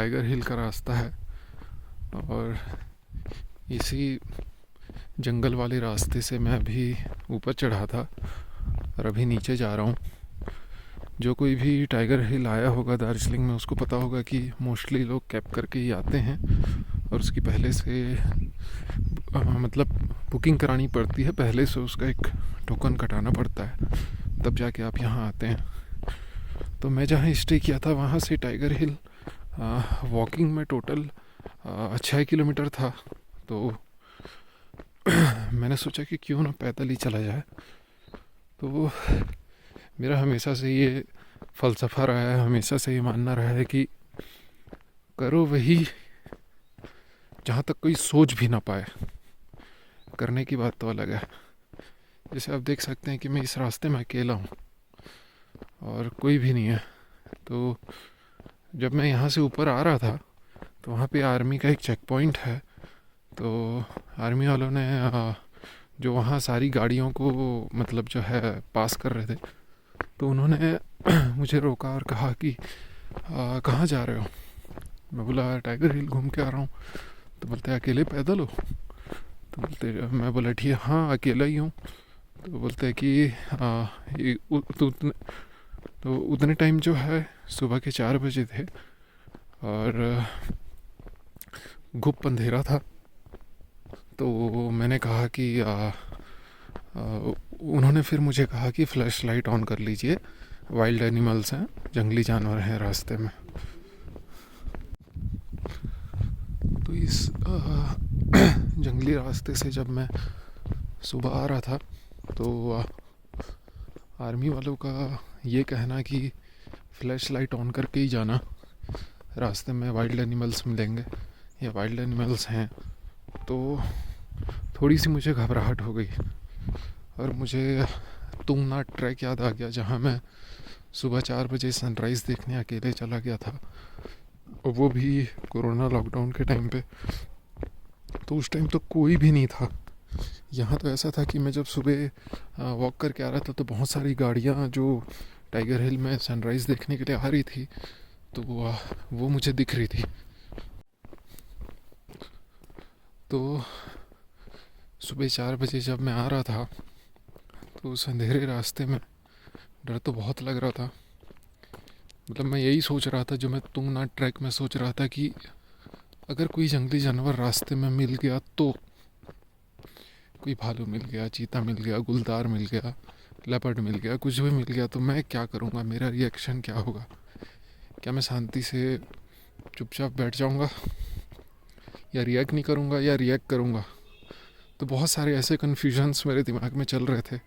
Tiger हिल का रास्ता है और इसी जंगल वाले रास्ते से मैं अभी ऊपर चढ़ा था और अभी नीचे जा रहा हूँ। जो कोई भी टाइगर हिल आया होगा दार्जिलिंग में उसको पता होगा कि मोस्टली लोग कैब करके ही आते हैं और उसकी पहले से मतलब बुकिंग करानी पड़ती है, पहले से उसका एक टोकन कटाना पड़ता है, तब जाके आप यहाँ आते हैं। तो मैं जहाँ स्टे किया था वहाँ से टाइगर हिल वॉकिंग में टोटल 6 किलोमीटर था। तो मैंने सोचा कि क्यों ना पैदल ही चला जाए। तो मेरा हमेशा से ये फ़लसफ़ा रहा है, हमेशा से ये मानना रहा है कि करो वही जहाँ तक कोई सोच भी ना पाए। करने की बात तो अलग है। जैसे आप देख सकते हैं कि मैं इस रास्ते में अकेला हूँ और कोई भी नहीं है। तो जब मैं यहाँ से ऊपर आ रहा था तो वहाँ पे आर्मी का एक चेक पॉइंट है। तो आर्मी वालों ने जो वहाँ सारी गाड़ियों को मतलब जो है पास कर रहे थे, तो उन्होंने मुझे रोका और कहा कि कहाँ जा रहे हो। मैं बोला टाइगर हिल घूम के आ रहा हूँ। तो बोलते अकेले पैदल हो। तो बोलते, मैं बोला ठीक है हाँ अकेला ही हूँ। तो बोलते हैं कि तो उतने टाइम जो है सुबह के 4 बजे थे और गुप्त अंधेरा था। तो मैंने कहा कि उन्होंने फिर मुझे कहा कि फ्लैश लाइट ऑन कर लीजिए, वाइल्ड एनिमल्स हैं, जंगली जानवर हैं रास्ते में। तो इस जंगली रास्ते से जब मैं सुबह आ रहा था तो आर्मी वालों का ये कहना कि फ्लैश लाइट ऑन करके ही जाना, रास्ते में वाइल्ड एनिमल्स मिलेंगे या वाइल्ड एनिमल्स हैं। तो थोड़ी सी मुझे घबराहट हो गई और मुझे तुंगनाथ ट्रैक याद आ गया, जहाँ मैं सुबह 4 बजे सनराइज़ देखने अकेले चला गया था, और वो भी कोरोना लॉकडाउन के टाइम पे। तो उस टाइम तो कोई भी नहीं था। यहाँ तो ऐसा था कि मैं जब सुबह वॉक करके आ रहा था तो बहुत सारी गाड़ियाँ जो टाइगर हिल में सनराइज़ देखने के लिए आ रही थी, तो वो मुझे दिख रही थी। तो सुबह 4 बजे जब मैं आ रहा था तो उस अंधेरे रास्ते में डर तो बहुत लग रहा था। मतलब मैं यही सोच रहा था जो मैं तुंगनाथ ट्रैक में सोच रहा था कि अगर कोई जंगली जानवर रास्ते में मिल गया, तो कोई भालू मिल गया, चीता मिल गया, गुलदार मिल गया, लेपर्ड मिल गया, कुछ भी मिल गया, तो मैं क्या करूँगा, मेरा रिएक्शन क्या होगा। क्या मैं शांति से चुपचाप बैठ जाऊँगा या रिएक्ट नहीं करूँगा या रिएक्ट करूँगा। तो बहुत सारे ऐसे कन्फ्यूजन्स मेरे दिमाग में चल रहे थे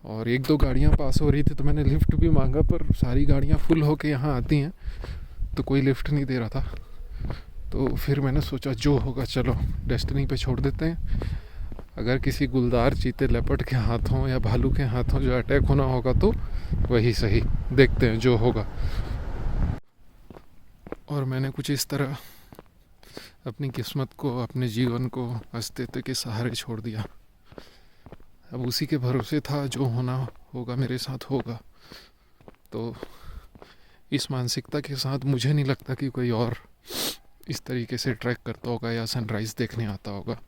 और 1-2 गाड़ियाँ पास हो रही थी तो मैंने लिफ्ट भी मांगा, पर सारी गाड़ियाँ फुल होके यहाँ आती हैं तो कोई लिफ्ट नहीं दे रहा था। तो फिर मैंने सोचा जो होगा चलो डेस्टिनी पे छोड़ देते हैं। अगर किसी गुलदार, चीते, लेपर्ड के हाथों या भालू के हाथों जो अटैक होना होगा तो वही सही, देखते हैं जो होगा। और मैंने कुछ इस तरह अपनी किस्मत को, अपने जीवन को अस्तित्व के सहारे छोड़ दिया। अब उसी के भरोसे था, जो होना होगा मेरे साथ होगा। तो इस मानसिकता के साथ मुझे नहीं लगता कि कोई और इस तरीके से ट्रैक करता होगा या सनराइज़ देखने आता होगा।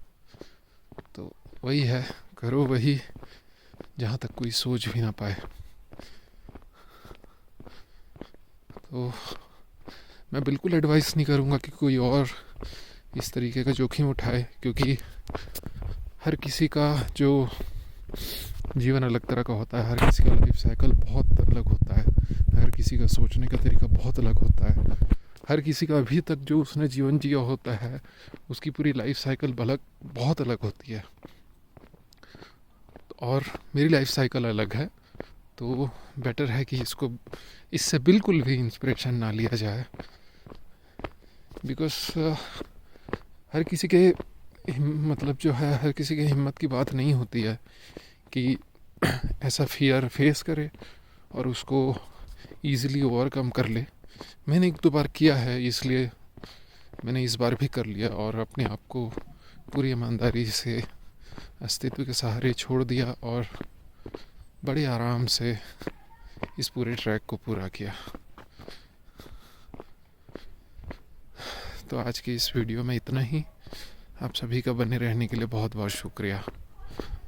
तो वही है, करो वही जहाँ तक कोई सोच भी ना पाए। तो मैं बिल्कुल एडवाइस नहीं करूँगा कि कोई और इस तरीके का जोखिम उठाए, क्योंकि हर किसी का जो जीवन अलग तरह का होता है, हर किसी का लाइफ साइकिल बहुत अलग होता है, हर किसी का सोचने का तरीका बहुत अलग होता है, हर किसी का अभी तक जो उसने जीवन जिया होता है उसकी पूरी लाइफ साइकिल बहुत अलग होती है। और मेरी लाइफ साइकिल अलग है, तो बेटर है कि इससे बिल्कुल भी इंस्पिरेशन ना लिया जाए। बिकॉज हर किसी के मतलब जो है, हर किसी के हिम्मत की बात नहीं होती है कि ऐसा फियर फेस करे और उसको ईज़िली ओवरकम कर ले। मैंने 1-2 बार किया है, इसलिए मैंने इस बार भी कर लिया और अपने आप को पूरी ईमानदारी से अस्तित्व के सहारे छोड़ दिया और बड़े आराम से इस पूरे ट्रैक को पूरा किया। तो आज की इस वीडियो में इतना ही। आप सभी का बने रहने के लिए बहुत बहुत शुक्रिया।